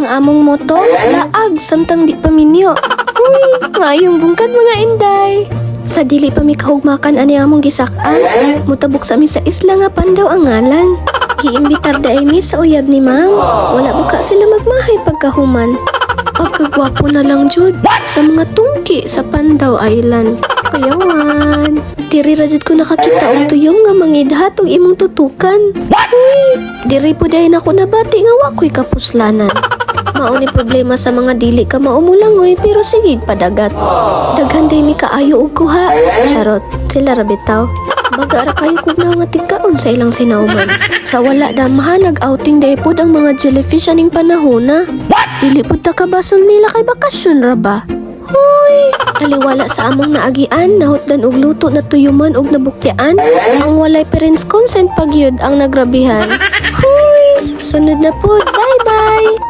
ang among moto, laag samtang di paminyo. Uy, maayong bungkad mga inday. Sa dili pa mi kahugmakan ani among gisak-an, mutabok sa mi sa isla nga Pandaw ang ngalan. Giimbitar daay mi sa uyab ni ma'am. Wala buka sila magmahay pagkahuman. Pagkagwapo na lang jud sa mga tungki sa Pandaw Island. Payawan. Diri ra jud ko nakakita og tuyong nga mangidhat og imong tutukan. Uy, diri po dayon ako nabati nga wa ko'y kapuslanan. Mao ni problema sa mga dili ka maumulangoy pero sigig padagat. Daghan day mi kaayo og kuha. Charot, sila ra bitaw. Baga ra kayo kog nga tigkaon sa ilang sinauman. Sa wala damahan nag-outing day pod ang mga jellyfish aning panahona. Dili pod ta kabasol nila kay bakasyon ra ba? Hoy, taliwala sa among naagian, nahutdan og luto na tuyuman og nabukyaan. Ang walay parents consent pagyud ang nagrabihan. Hoy, sunod na po. Bye-bye.